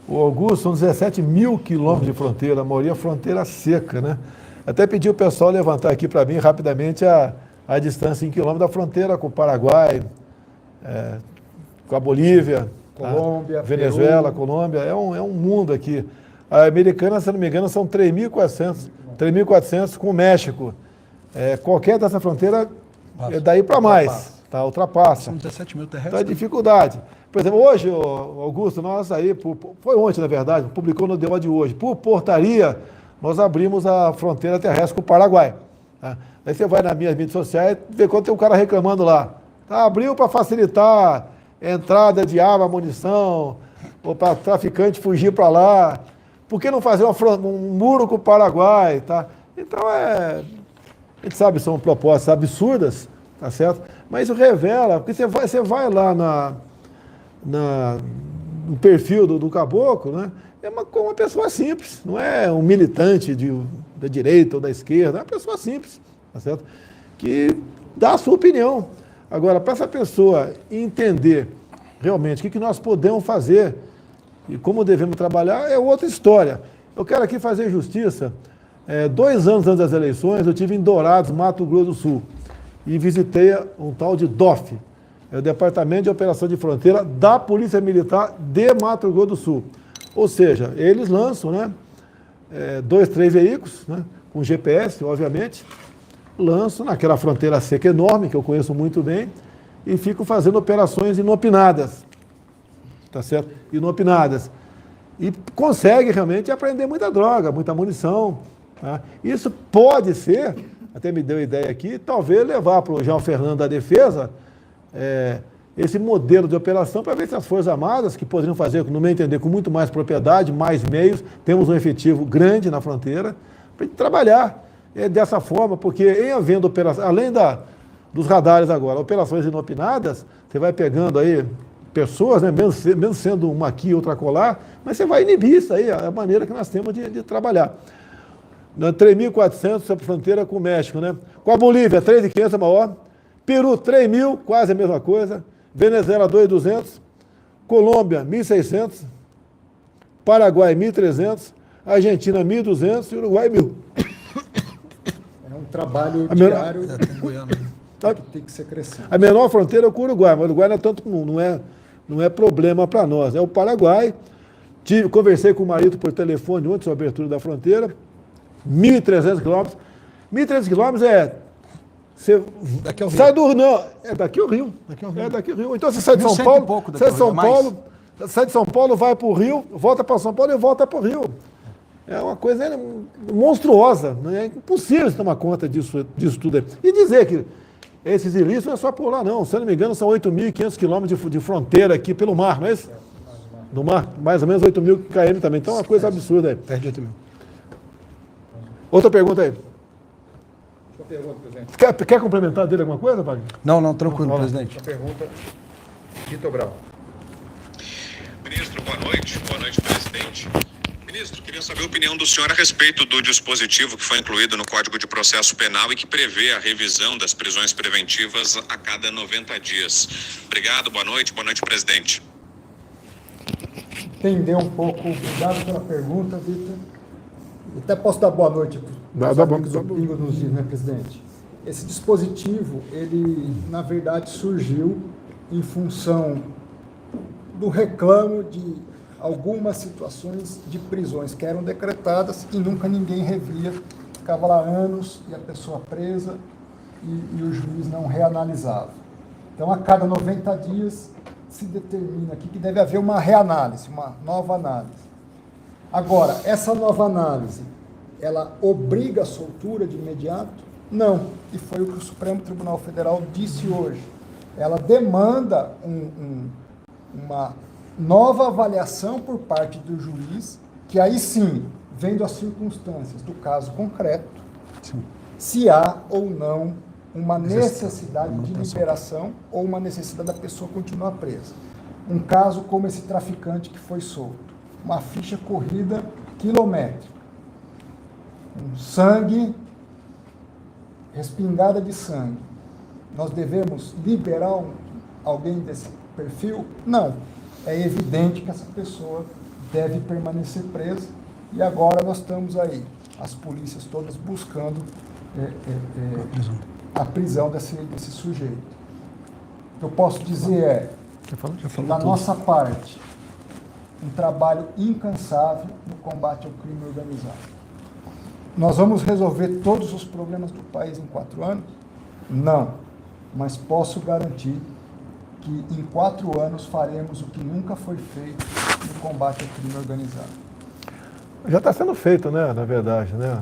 o Augusto, são 17 mil quilômetros de fronteira, a maioria fronteira seca, né? Até pedi o pessoal levantar aqui para mim rapidamente a distância em quilômetros da fronteira com o Paraguai, com a Bolívia, Colômbia, Venezuela, Peru. Colômbia, é um mundo aqui. A americana, se não me engano, são 3.400 com o México. Qualquer dessa fronteira é daí para mais, tá? Ultrapassa. São 17 mil Então é terrestres. dificuldade. Por exemplo, hoje, Augusto, nós aí, foi ontem, na verdade, publicou no debate de hoje, por portaria, nós abrimos a fronteira terrestre com o Paraguai. Tá? Aí você vai nas minhas mídias sociais e vê quando tem um cara reclamando lá. Tá, abriu para facilitar entrada de arma, munição, ou para traficante fugir para lá. Por que não fazer um muro com o Paraguai? Tá? Então, a gente sabe, são propostas absurdas, tá certo? Mas isso revela, porque você vai lá no perfil do caboclo, né? É uma pessoa simples, não é um militante da direita ou da esquerda, é uma pessoa simples, tá certo? Que dá a sua opinião. Agora, para essa pessoa entender realmente o que nós podemos fazer e como devemos trabalhar, é outra história. Eu quero aqui fazer justiça. 2 anos antes das eleições, eu estive em Dourados, Mato Grosso do Sul, e visitei um tal de DOF, o Departamento de Operação de Fronteira da Polícia Militar de Mato Grosso do Sul. Ou seja, eles lançam, né, 2, 3 veículos, né, com GPS, obviamente, lançam naquela fronteira seca enorme, que eu conheço muito bem, e ficam fazendo operações inopinadas, tá certo? Inopinadas. E consegue realmente apreender muita droga, muita munição. Tá? Isso pode ser, até me deu a ideia aqui, talvez levar para o João Fernando da Defesa esse modelo de operação para ver se as Forças Armadas, que poderiam fazer, no meu entender, com muito mais propriedade, mais meios, temos um efetivo grande na fronteira, para trabalhar dessa forma, porque em havendo operação, além dos radares agora, operações inopinadas, você vai pegando aí pessoas, né, mesmo sendo uma aqui e outra colar, mas você vai inibir isso aí, a maneira que nós temos de trabalhar. 3.400 sobre a fronteira com o México, né? Com a Bolívia, 3.500 é maior. Peru, 3.000, quase a mesma coisa. Venezuela, 2.200. Colômbia, 1.600. Paraguai, 1.300. Argentina, 1.200. E Uruguai, 1.000. É um trabalho diário que tem que ser crescido. A menor fronteira é com o Uruguai, mas o Uruguai não é problema para nós. É o Paraguai. Conversei com o marido por telefone ontem sobre a abertura da fronteira. 1.300 quilômetros. 1.300 quilômetros você daqui ao Rio. Sai do... Não, é daqui ao Rio. É daqui ao Rio. Então você sai de São Paulo, sai de São Paulo, vai para o Rio, volta para São Paulo e volta para o Rio. É uma coisa monstruosa. É impossível tomar conta disso tudo aí. E dizer que esses ilícitos não é só por lá, não. Se eu não me engano, são 8.500 quilômetros de fronteira aqui pelo mar, não é isso? No mar, mais ou menos 8.000 km também. Então é uma coisa absurda aí. Perde 8.000. Outra pergunta aí. Outra pergunta, presidente. Quer complementar dele alguma coisa, Wagner? Não, tranquilo, presidente. Outra pergunta. Vitor Brau. Ministro, boa noite. Boa noite, presidente. Ministro, queria saber a opinião do senhor a respeito do dispositivo que foi incluído no Código de Processo Penal e que prevê a revisão das prisões preventivas a cada 90 dias. Obrigado, boa noite, presidente. Entender um pouco, obrigado pela pergunta, Vitor. Até posso dar boa noite para os amigos do Pingo nos Is, né, presidente? Esse dispositivo, ele, na verdade, surgiu em função do reclamo de algumas situações de prisões que eram decretadas e nunca ninguém revia. Ficava lá anos e a pessoa presa e o juiz não reanalisava. Então, a cada 90 dias, se determina aqui que deve haver uma reanálise, uma nova análise. Agora, essa nova análise, ela obriga a soltura de imediato? Não. E foi o que o Supremo Tribunal Federal disse hoje. Ela demanda uma nova avaliação por parte do juiz, que aí sim, vendo as circunstâncias do caso concreto, se há ou não uma necessidade de liberação ou uma necessidade da pessoa continuar presa. Um caso como esse traficante que foi solto. uma ficha corrida quilométrica, com sangue, respingada de sangue. Nós devemos liberar alguém desse perfil? Não. É evidente que essa pessoa deve permanecer presa e agora nós estamos aí, as polícias todas buscando a prisão desse sujeito. O que eu posso dizer é, da nossa parte, um trabalho incansável no combate ao crime organizado. Nós vamos resolver todos os problemas do país em 4 anos? Não, mas posso garantir que em 4 anos faremos o que nunca foi feito no combate ao crime organizado. Já está sendo feito, né, na verdade, né?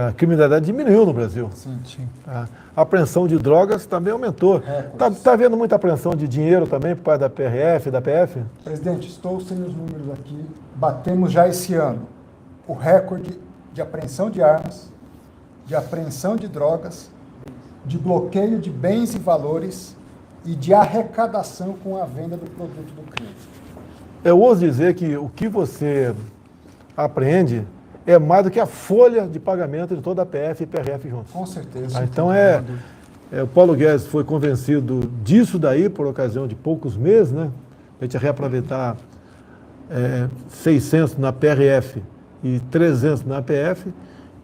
A criminalidade diminuiu no Brasil. Sim. A apreensão de drogas também aumentou. Está havendo muita apreensão de dinheiro também por parte da PRF, da PF? Presidente, estou sem os números aqui. Batemos já esse ano o recorde de apreensão de armas, de apreensão de drogas, de bloqueio de bens e valores e de arrecadação com a venda do produto do crime. Eu ouso dizer que o que você apreende é mais do que a folha de pagamento de toda a PF e PRF juntos. Com certeza. Então o Paulo Guedes foi convencido disso daí por ocasião de poucos meses, né? A gente ia reaproveitar 600 na PRF e 300 na PF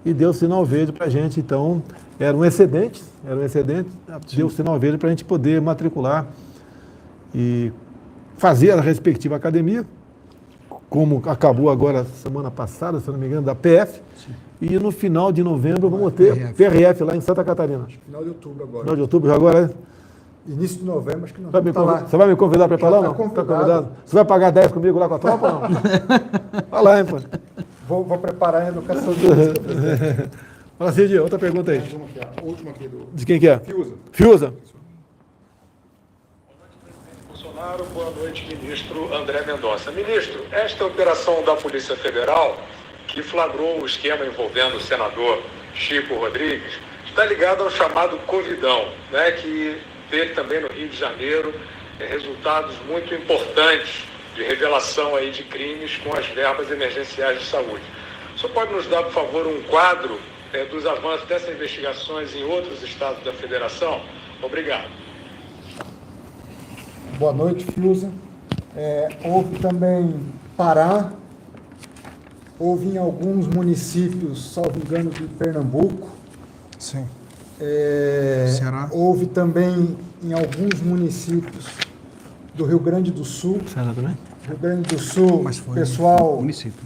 e deu sinal verde para a gente. Então era um excedente, deu sinal verde para a gente poder matricular e fazer a respectiva academia, como acabou agora semana passada, se não me engano, da PF. Sim. E no final de novembro vamos ter PRF lá em Santa Catarina. Final de outubro agora. Final de outubro já agora, Início de novembro, acho que não vamos estar lá. Você vai me convidar para ir para lá ou não? Tá convidado. Você vai pagar 10 comigo lá com a tropa ou não? Vai lá, hein, pô. Vou preparar a educação física. Fala, Cid, outra pergunta aí. A última aqui do... De quem que é? Fiuza. Bolsonaro, boa noite, ministro André Mendonça. Ministro, esta operação da Polícia Federal, que flagrou o esquema envolvendo o senador Chico Rodrigues, está ligada ao chamado Covidão, né, que teve também no Rio de Janeiro resultados muito importantes de revelação aí de crimes com as verbas emergenciais de saúde. O senhor pode nos dar, por favor, um quadro dos avanços dessas investigações em outros estados da Federação? Obrigado. Boa noite, Fiuza. Houve também Pará, houve em alguns municípios, salvo engano, de Pernambuco. Sim. Ceará. Houve também em alguns municípios do Rio Grande do Sul. Ceará também? Rio Grande do Sul, mas foi pessoal, município.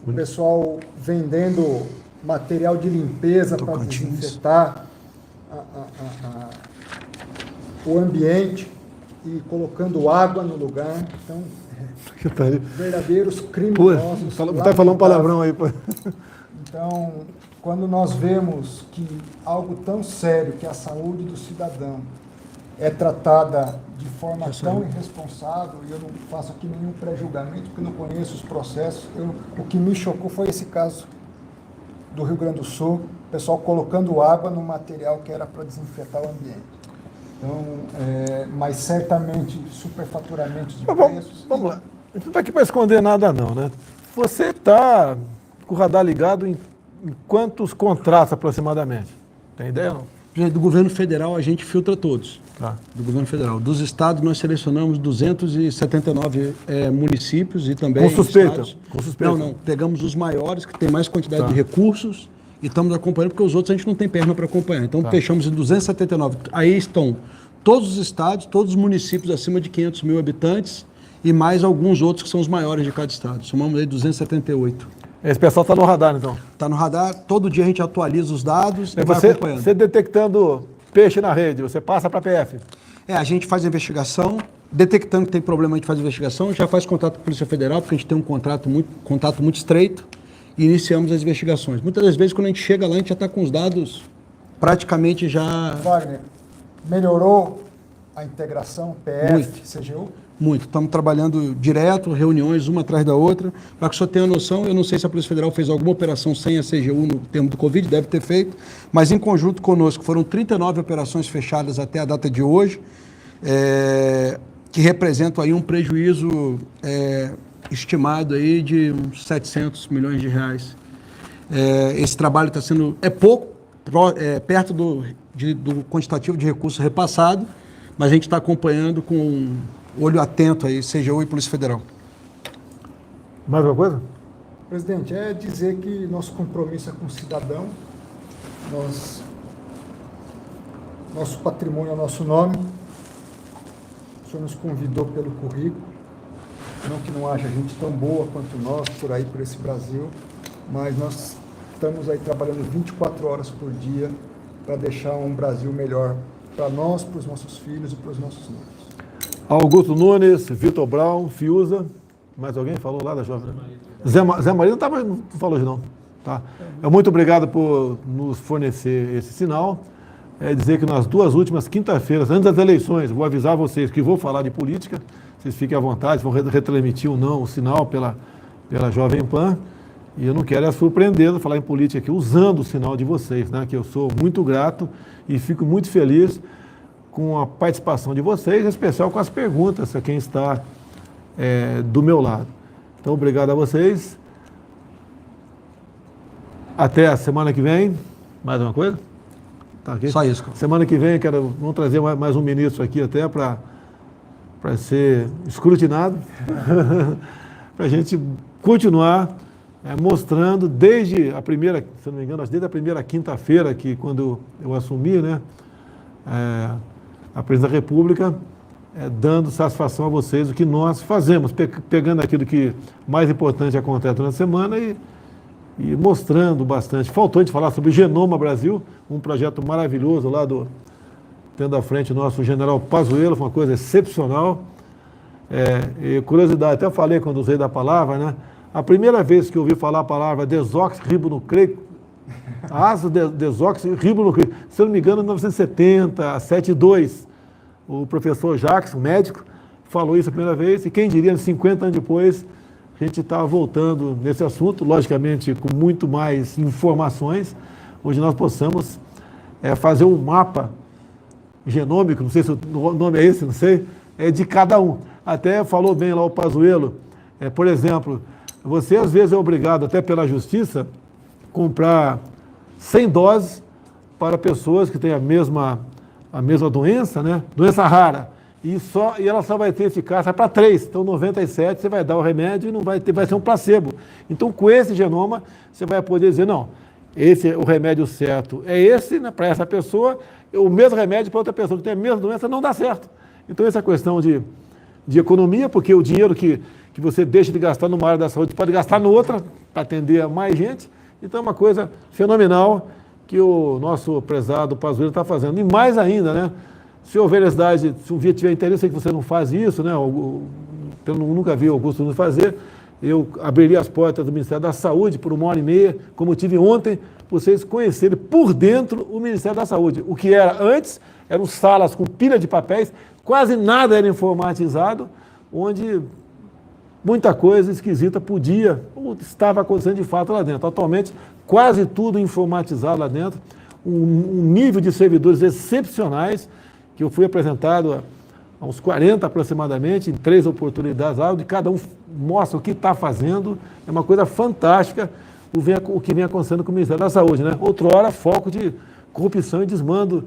O pessoal vendendo material de limpeza para desinfetar o ambiente e colocando água no lugar. Então, verdadeiros criminosos. Não está falando palavrão aí, pô. Então, quando nós vemos que algo tão sério, que a saúde do cidadão é tratada de forma tão irresponsável, e eu não faço aqui nenhum pré-julgamento, porque eu não conheço os processos, o que me chocou foi esse caso do Rio Grande do Sul, o pessoal colocando água no material que era para desinfetar o ambiente. Então, mas certamente superfaturamento de preços. Vamos lá. A gente não está aqui para esconder nada não, né? Você está com o radar ligado em quantos contratos aproximadamente? Tem ideia ou não? Do governo federal a gente filtra todos. Tá. Do governo federal. Dos estados nós selecionamos 279 municípios e também com suspeita? Estados. Com suspeita? Não. Pegamos os maiores, que tem mais quantidade de recursos, e estamos acompanhando, porque os outros a gente não tem perna para acompanhar. Então fechamos em 279. Aí estão todos os estados, todos os municípios acima de 500 mil habitantes e mais alguns outros que são os maiores de cada estado. Somamos aí 278. Esse pessoal está no radar, então? Está no radar, todo dia a gente atualiza os dados e vai acompanhando. Você detectando peixe na rede, você passa para a PF? A gente faz a investigação, detectando que tem problema, a gente faz a investigação, já faz contato com a Polícia Federal, porque a gente tem um contato muito estreito, e iniciamos as investigações. Muitas das vezes, quando a gente chega lá, a gente já está com os dados praticamente já... Wagner, melhorou a integração PF-CGU? Muito. Estamos trabalhando direto, reuniões uma atrás da outra. Para que o senhor tenha noção, eu não sei se a Polícia Federal fez alguma operação sem a CGU no termo do Covid, deve ter feito, mas em conjunto conosco foram 39 operações fechadas até a data de hoje. que representam aí um prejuízo estimado aí de uns 700 milhões de reais. Esse trabalho está sendo... É pouco, perto do quantitativo de recursos repassado, mas a gente está acompanhando com um olho atento aí, CGU e Polícia Federal. Mais uma coisa? Presidente, é dizer que nosso compromisso é com o cidadão, nosso patrimônio é o nosso nome. O senhor nos convidou pelo currículo, não que não haja gente tão boa quanto nós por aí, por esse Brasil, mas nós estamos aí trabalhando 24 horas por dia para deixar um Brasil melhor para nós, para os nossos filhos e para os nossos netos. Augusto Nunes, Vitor Brown, Fiuza, mais alguém falou lá da Jovem? Zé Maria não, tá, mas não falou hoje não. Tá? Muito obrigado por nos fornecer esse sinal. Dizer que nas 2 últimas quinta-feiras, antes das eleições, vou avisar vocês que vou falar de política, vocês fiquem à vontade, vão retransmitir ou não o sinal pela Jovem Pan, e eu não quero surpreender falar em política aqui usando o sinal de vocês, né, que eu sou muito grato e fico muito feliz com a participação de vocês, em especial com as perguntas a quem está do meu lado. Então, obrigado a vocês. Até a semana que vem. Mais uma coisa? Tá aqui? Só isso. Semana que vem, vamos trazer mais um ministro aqui até para ser escrutinado, para a gente continuar mostrando desde a primeira, se não me engano, desde a primeira quinta-feira, que quando eu assumi, né, a presidência da República, dando satisfação a vocês o que nós fazemos, pegando aquilo que mais importante acontece durante a semana e mostrando bastante. Faltou a gente falar sobre o Genoma Brasil, um projeto maravilhoso lá tendo à frente o nosso general Pazuello, foi uma coisa excepcional. E curiosidade, até falei quando usei da palavra, né? A primeira vez que eu ouvi falar a palavra desoxirribonucleico, ácido desoxirribonucleico, se eu não me engano, em 1970, 72, o professor Jacques, um médico, falou isso a primeira vez, e quem diria, 50 anos depois, a gente está voltando nesse assunto, logicamente com muito mais informações, onde nós possamos fazer um mapa genômico, não sei se o nome é esse, não sei, de cada um. Até falou bem lá o Pazuello, por exemplo, você às vezes é obrigado, até pela justiça, comprar 100 doses para pessoas que têm a mesma doença, né? Doença rara. E ela só vai ter eficácia para 3. Então, 97 você vai dar o remédio e não vai ser um placebo. Então, com esse genoma, você vai poder dizer, não, o remédio certo é esse, né, para essa pessoa, o mesmo remédio para outra pessoa que tem a mesma doença não dá certo. Então, essa questão de economia, porque o dinheiro que você deixa de gastar numa área da saúde pode gastar no outra para atender a mais gente. Então, é uma coisa fenomenal que o nosso prezado Pazuello está fazendo. E mais ainda, né? Se houver necessidade, se um dia tiver interesse, sei que você não faz isso, né? Eu nunca vi o Augusto Nunes fazer. Eu abriria as portas do Ministério da Saúde por 1h30, como eu tive ontem, para vocês conhecerem por dentro o Ministério da Saúde. O que era antes, eram salas com pilha de papéis, quase nada era informatizado, onde muita coisa esquisita podia ou estava acontecendo de fato lá dentro. Atualmente, quase tudo informatizado lá dentro, um nível de servidores excepcionais, que eu fui apresentado há uns 40 aproximadamente, em 3 oportunidades, onde cada um mostra o que está fazendo. É uma coisa fantástica o que vem acontecendo com o Ministério da Saúde, né? Outrora, foco de corrupção e desmando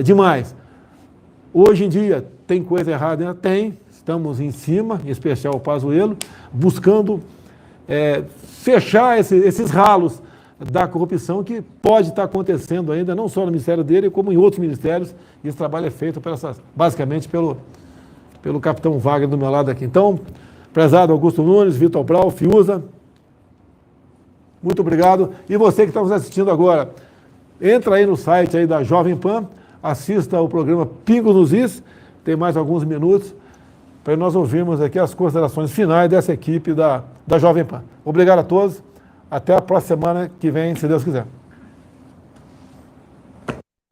demais. Hoje em dia, tem coisa errada, né? Tem. Estamos em cima, em especial o Pazuello, buscando fechar esses ralos da corrupção que pode estar acontecendo ainda, não só no ministério dele, como em outros ministérios. E esse trabalho é feito basicamente pelo capitão Wagner do meu lado aqui. Então, prezado Augusto Nunes, Vitor Brown, Fiuza, muito obrigado. E você que está nos assistindo agora, entra aí no site aí da Jovem Pan, assista ao programa Pingos nos Is, tem mais alguns minutos, para nós ouvirmos aqui as considerações finais dessa equipe da Jovem Pan. Obrigado a todos. Até a próxima semana que vem, se Deus quiser.